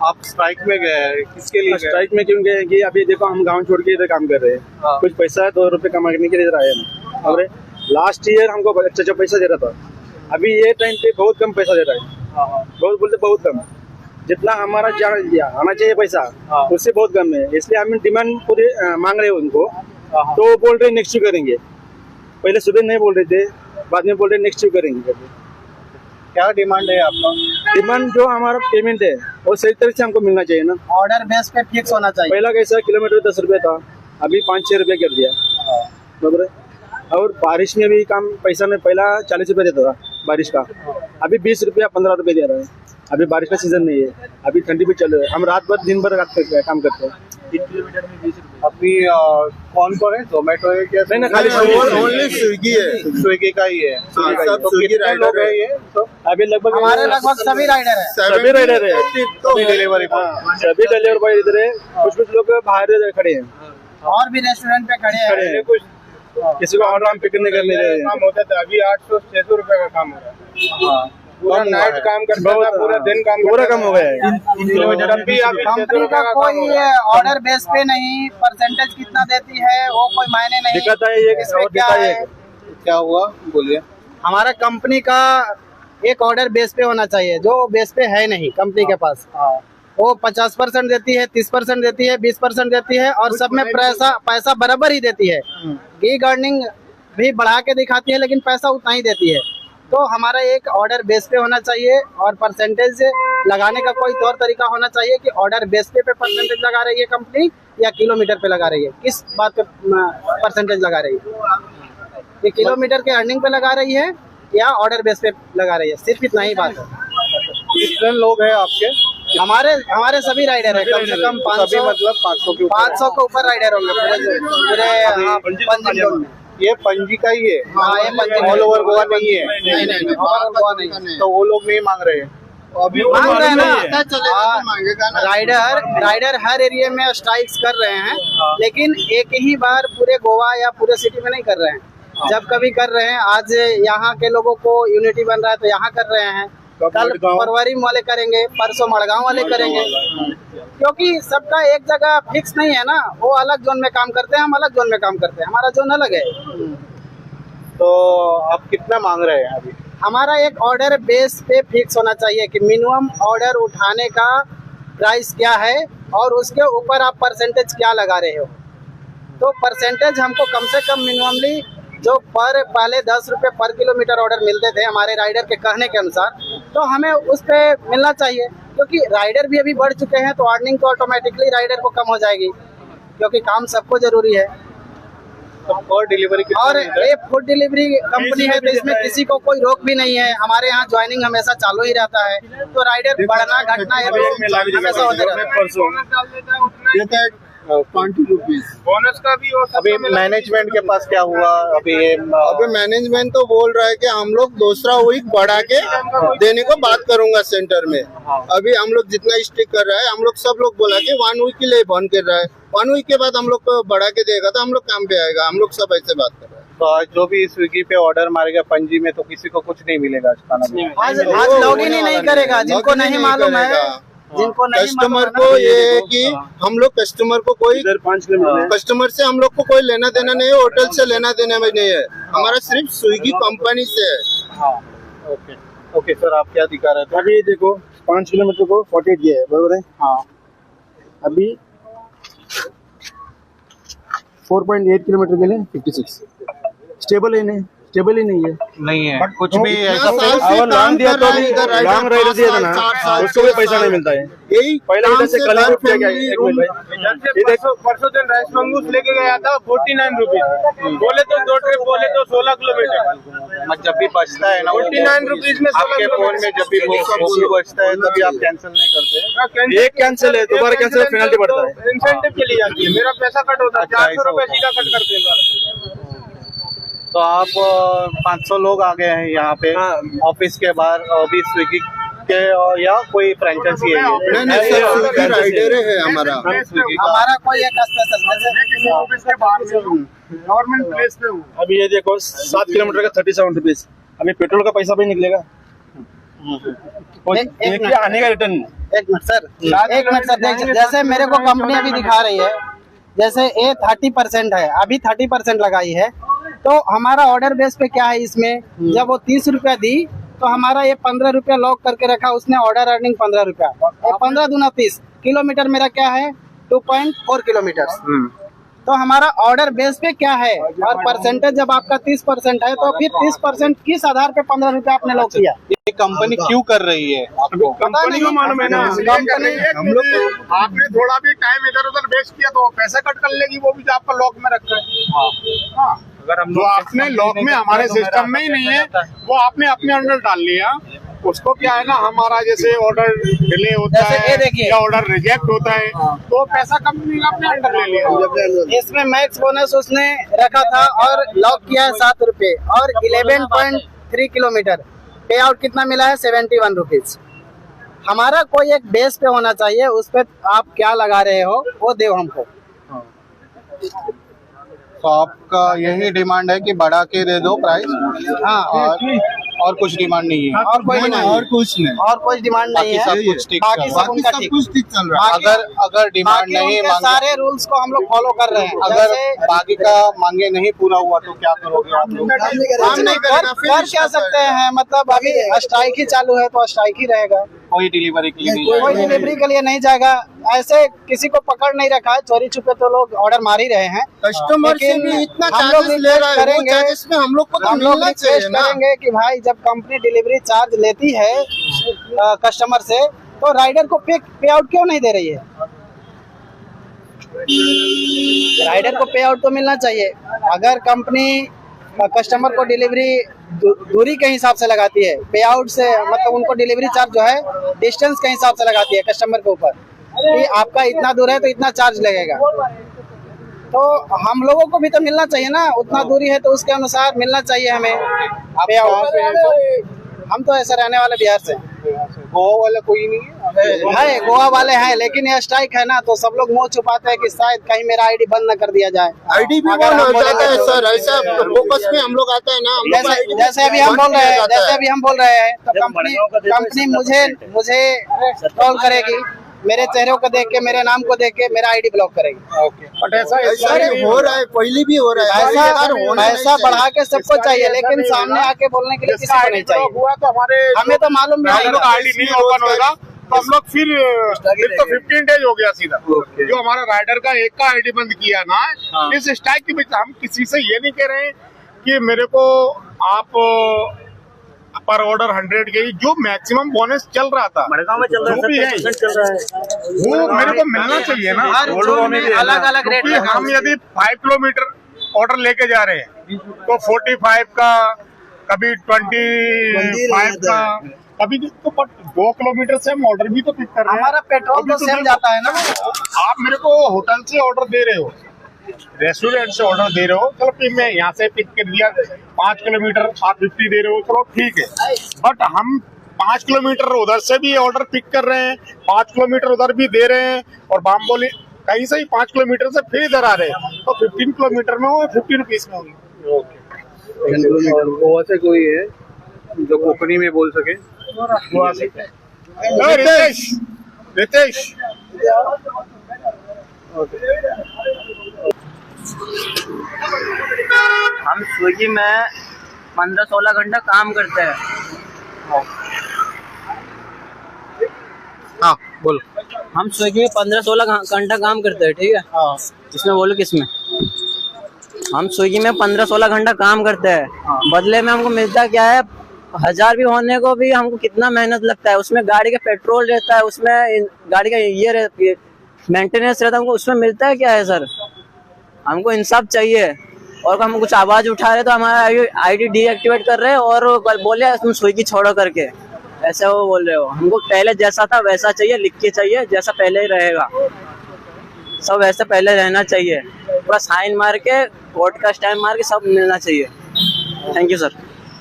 आप स्ट्राइक में गए, किसके लिए गए? स्ट्राइक में क्यों गए कि अभी देखो हम गांव छोड़ के इधर काम कर रहे हैं, कुछ पैसा 2 रुपए कमाने के लिए इधर आए हम। और लास्ट ईयर हमको अच्छा पैसा दे रहा था, अभी ये टाइम पे बहुत कम पैसा दे रहा है। बहुत बोलते बहुत कम, जितना हमारा आना चाहिए पैसा उससे बहुत कम है। इसलिए हम डिमांड पूरी मांग रहे हैं उनको, तो वो बोल रहे नेक्स्ट यू करेंगे। पहले सुबह नहीं बोल रहे थे, बाद में बोल रहे नेक्स्ट यू करेंगे। क्या डिमांड है आपका? डिमांड जो हमारा पेमेंट है वो सही तरह से हमको मिलना चाहिए ना। ऑर्डर बेस पे फिक्स होना चाहिए। पहला कैसा किलोमीटर 10 रुपये था, अभी 5-6 रुपये कर दिया। बराबर। और बारिश में भी काम पैसा में पहला 40 रुपये देता था बारिश का, अभी 20 रुपया 15 रुपये दे रहा है। अभी बारिश का सीजन नहीं है, अभी ठंडी भी चल रही है, हम रात भर दिन भर काम करते हैं। 3 किलोमीटर में 20 रुपये। अभी कौन है? जोमेटो है क्या? नहीं, खाली ओनली स्विगी है, स्विगी का ही है। सब तो स्विगी कितने लोग राइडर है ये? तो अभी लगभग हमारे लगभग सभी राइडर है। सभी राइडर है, डिलीवरी सभी डिलीवरी बॉय इधर है। कुछ लोग बाहर खड़े हैं और भी रेस्टोरेंट पे खड़े हैं। कुछ किसी को ऑर्डर हम पिक नहीं करने दे रहे हैं। काम होता था, अभी 800-600 रुपए का काम हो रहा है। पूरा नाइट काम करता था, पूरा दिन काम पूरा कम हो गया है। जब भी आप कंपनी का कोई ऑर्डर बेस पे नहीं, परसेंटेज कितना देती है वो कोई मायने नहीं। दिक्कत है ये इसमें क्या है? क्या हुआ बोलिए। हमारा कंपनी का एक ऑर्डर बेस पे होना चाहिए, जो बेस पे है नहीं कंपनी के पास। वो 50% देती है, 30% देती है, 20% देती है, और सब में पैसा बराबर ही देती है। गिग अर्निंग भी बढ़ा के दिखाती है, लेकिन पैसा उतना ही देती है। तो हमारा एक ऑर्डर बेस पे होना चाहिए, और परसेंटेज लगाने का कोई तौर तरीका होना चाहिए कि ऑर्डर बेस पे परसेंटेज लगा रही है कंपनी या किलोमीटर पे लगा रही है, किस बात पे परसेंटेज लगा रही है, कि किलोमीटर के अर्निंग पे लगा रही है या ऑर्डर बेस पे लगा रही है। सिर्फ इतना ही बात है। कितने लोग हैं आपके? हमारे सभी राइडर है, कम से कम 500, मतलब 500 के ऊपर राइडर होंगे पूरे पंजी जोन में। ये पंजी का ही है? हाँ, ये पंजी ऑल ओवर गोवा नहीं है? नहीं, गोवा नहीं। तो वो लोग नहीं मांग रहे हैं? अभी मांग रहे हैं ना। मांगेगा ना। राइडर हर एरिया में स्ट्राइक्स कर रहे हैं, लेकिन एक ही बार पूरे गोवा या पूरे सिटी में नहीं कर रहे हैं। जब कभी कर रहे हैं, आज यहाँ के लोगों को यूनिटी बन रहा है तो यहाँ कर रहे हैं, कल परवरी वाले करेंगे, परसों मड़गांव वाले करेंगे, क्योंकि सबका एक जगह फिक्स नहीं है ना। वो अलग जोन में काम करते हैं, हम अलग जोन में काम करते हैं, हमारा जोन अलग है। तो आप कितना मांग रहे हैं अभी? हमारा एक ऑर्डर बेस पे फिक्स होना चाहिए कि मिनिमम ऑर्डर उठाने का प्राइस क्या है, और उसके ऊपर आप परसेंटेज क्या लगा रहे हो। तो परसेंटेज हमको कम से कम मिनिममली जो पहले 10 रुपये पर किलोमीटर ऑर्डर मिलते थे हमारे राइडर के कहने के अनुसार, तो हमें उस पे मिलना चाहिए, क्योंकि राइडर भी अभी बढ़ चुके हैं, तो अर्निंग तो ऑटोमेटिकली राइडर को कम हो जाएगी, क्योंकि काम सबको जरूरी है। और डिलीवरी और ये फूड डिलीवरी कंपनी है, तो इसमें किसी को कोई रोक भी नहीं है। हमारे यहाँ ज्वाइनिंग हमेशा चालू ही रहता है, तो राइडर बढ़ना घटना ये हमेशा होते रहता है। 20 रुपीज बोनस का भी हो सकता है। अभी मैनेजमेंट के पास क्या हुआ? अभी मैनेजमेंट तो बोल रहा है कि हम लोग दूसरा वीक बढ़ा के देने को बात करूंगा सेंटर में। अभी हम लोग जितना स्टिक कर रहा है, हम लोग सब लोग बोला कि 1 वीक के लिए बंद कर रहा है, 1 वीक के बाद हम लोग को बढ़ा के देगा तो हम लोग काम पे आएगा। हम लोग सब ऐसे बात कर रहे हैं। तो आज जो भी स्विगी पे ऑर्डर मारेगा पंजी में, तो किसी को कुछ नहीं मिलेगा आज खाना में? आज लॉग इन ही नहीं करेगा, जिनको नहीं मालूम है, जिनको नहीं कस्टमर को ये है कि हम लोग कस्टमर को कोई 5 किलोमीटर कस्टमर से हम लोग को कोई लेना देना नहीं है, होटल से लेना देना भी नहीं है, हमारा सिर्फ स्विगी कंपनी से है। ओके सर, आप क्या दिखा रहे थे? अभी देखो 5 किलोमीटर को 48 दिया है, बरोबर है। हाँ, अभी 4.8 किलोमीटर के लिए 56 स्टेबल ही नहीं है कुछ भी ऐसा और लॉन्ग दिया तो भी लॉन्ग राइड दिया था ना, उसको भी पैसा नहीं मिलता है। यही पहले इधर से कल ये देखो, परसों दिन राइस मंगूस लेके गया था 49 रुपीज, बोले तो 2 ट्रिप, बोले तो 16 किलोमीटर। जब भी बचता है ना 49 रुपीज में, आपके फोन में जब भी बचता है तभी आप कैंसिल नहीं करते? एक कैंसिल है, दोबारा कैंसिल पेनल्टी बढ़ता है, इंसेंटिव चली जाती है, मेरा पैसा कट होता है, 400 रुपए सीधा कट करते हैं। तो आप 500 लोग आ गए हैं यहाँ पे ऑफिस के बाहर, अभी स्विगी के या कोई फ्रेंचाइजी है? नहीं, सब स्विगी राइडर है हमारा। हमारा कोई एक ऑफिस के बाहर से गवर्नमेंट प्लेस पे हूँ। अभी ये देखो 7 किलोमीटर का 37 रुपीज, अभी पेट्रोल का पैसा भी निकलेगा। एक मिनट आने का रिटर्न। एक मिनट सर, एक मिनट सर, जैसे मेरे को कंपनी अभी दिखा रही है, जैसे ये 30% है, अभी 30% लगाई है, तो हमारा ऑर्डर बेस पे क्या है इसमें, जब वो 30 रुपया दी तो हमारा ये 15 रुपया लॉक करके रखा उसने, ऑर्डर अर्निंग 15 रुपया, 15 दूना 30, किलोमीटर मेरा क्या है 2.4 किलोमीटर, तो हमारा ऑर्डर बेस पे क्या है, और परसेंटेज जब आपका 30% है तो फिर 30% किस आधार पे 15 रुपया आपने लॉक किया। ये कंपनी क्यों कर रही है आपको? कंपनी को मालूम है ना, कंपनी हम लोग आपने थोड़ा भी टाइम इधर उधर वेस्ट किया तो पैसा कट कर लेगी, वो भी जो आपका लॉक में रखा है। हाँ, अगर हम जो आपने लॉक में हमारे सिस्टम में ही नहीं है, वो आपने अपने अंडर डाल लिया, उसको क्या है ना, हमारा जैसे ऑर्डर डिले होता है या ऑर्डर रिजेक्ट होता है तो पैसा कंपनी ने अपने अंडर ले लिया। इसमें मैक्स बोनस उसने रखा था और लॉक किया है 7 रुपए और 11.3 किलोमीटर, पे आउट कितना मिला है 71 रुपीज। हमारा कोई एक बेस पे होना चाहिए, उस पे आप क्या लगा रहे हो वो दो हमको। तो आपका यही डिमांड है कि बढ़ा के दे दो प्राइस? हाँ, और कुछ डिमांड नहीं है? और कोई नहीं, और कुछ नहीं, और कोई डिमांड नहीं है, सब कुछ ठीक बाकी सब उनका सब ठीक। कुछ ठीक चल रहा है। अगर डिमांड नहीं उनके मांगे, सारे रूल्स को हम लोग फॉलो कर रहे हैं। अगर जैसे बाकी का मांगे नहीं पूरा हुआ तो क्या करोगे आप लोग? हम नहीं कर क्या सकते हैं, मतलब अभी स्ट्राइक ही चालू है तो स्ट्राइक ही रहेगा, कोई डिलीवरी के लिए नहीं कोई जाएगा? डिलीवरी के लिए नहीं जाएगा। ऐसे किसी को पकड़ नहीं रखा है, चोरी छुपे तो लोग ऑर्डर मार ही रहे हैं। कस्टमर से लेकिन भी इतना हम लोग चार्जेस ले रहा है, वो करेंगे, चार्जेस में हम लोग को तो हम लोग मिलना चाहिए रिक्वेस्ट ना। करेंगे कि भाई जब कंपनी डिलीवरी चार्ज लेती है कस्टमर से तो राइडर को पे आउट क्यों नहीं दे रही है? राइडर को पे आउट तो मिलना चाहिए। अगर कंपनी कस्टमर को डिलीवरी दूरी के हिसाब से लगाती है, पे आउट से मतलब उनको डिलीवरी चार्ज जो है डिस्टेंस के हिसाब से लगाती है कस्टमर के ऊपर, कि आपका इतना दूर है तो इतना चार्ज लगेगा, तो हम लोगों को भी तो मिलना चाहिए ना, उतना दूरी है तो उसके अनुसार मिलना चाहिए हमें पे आउट। हम तो ऐसा रहने वाले बिहार से। गोवा वाला कोई नहीं है, गोवा वाले हैं, लेकिन ये स्ट्राइक है ना तो सब लोग मुंह छुपाते हैं कि शायद कहीं मेरा आईडी बंद न कर दिया जाए। आईडी भी अगर बंद हम हो जाता है बोलेंगे सर, ऐसा फोकस में हम लोग आता है ना, हम लोग का ID जैसे अभी हम बंद बोल रहे किया हैं, जाता जैसे है। अभी हम बोल रहे हैं तो कंपनी मुझे ट्रोल करेगी, मेरे चेहरे को देख के, मेरे नाम को देख के मेरा आईडी ब्लॉक करेगी। बट ऐसा ऐसा हो रहा है, पहले भी हो रहा है, पैसा बढ़ा के सबको चाहिए, लेकिन सामने आके बोलने के लिए किसी को नहीं चाहिए। हुआ तो हमारे हमें तो मालूम भी नहीं। आईडी नहीं ओपन होगा तो हम लोग फिर तो 15 डेज हो गया सीधा। जो हमारा राइडर का एक का आईडी बंद किया ना, इस स्ट्राइक के बीच हम किसी से ये नहीं कह रहे हैं कि मेरे को आप पर ऑर्डर 100 के जो मैक्सिमम बोनस चल रहा था, जो भी है वो मेरे को मिलना चाहिए ना। हर जोन में अलग-अलग रेट क्योंकि हम यदि 5 किलोमीटर ऑर्डर लेके जा रहे हैं तो 45 का, कभी 25 का, कभी तो 2 किलोमीटर से हम ऑर्डर भी तो पिक कर रहे हैं। हमारा पेट्रोल तो सेम जाता है ना। आप मेरे को होटल से ऑर्डर दे रहे हो, रेस्टोरेंट से ऑर्डर दे रहे हो, चलो फिर मैं यहाँ से पिक कर दिया 5 किलोमीटर आप 50 दे रहे हो, चलो ठीक है। बट हम 5 किलोमीटर उधर से भी ऑर्डर पिक कर रहे हैं, 5 किलोमीटर उधर भी दे रहे हैं, और बामबोली कहीं से ही 5 किलोमीटर से फिर इधर आ रहे हैं, तो 15 किलोमीटर में वो 50 रुपीज में होगी। गोवा से कोई है जो कोंकणी में बोल सके? गोवा से रितेश हम स्विगी में 15-16 घंटा काम करते हैं। हाँ बोलो। हम स्विगी में 15-16 घंटा काम करते हैं, ठीक है? हाँ, इसमें बोलो किसमें? हम स्विगी में 15-16 घंटा काम करते हैं, बदले में हमको मिलता क्या है? 1000 भी होने को भी हमको कितना मेहनत लगता है, उसमें गाड़ी का पेट्रोल रहता है, उसमें गाड़ी का ये मेंटेनेंस रहता है, हमको उसमें मिलता है क्या है सर? हमको इंसाफ चाहिए। और हम कुछ आवाज उठा रहे तो हमारा आईडी डीएक्टिवेट कर रहे हैं और बोले तुम स्विगी छोड़ो करके, ऐसे वो बोल रहे हो। हमको पहले जैसा था वैसा चाहिए, लिख के चाहिए, जैसा पहले ही रहेगा, सब वैसे पहले रहना चाहिए, पूरा साइन मार के कोर्ट का स्टैम्प मार के सब मिलना चाहिए। Thank you sir.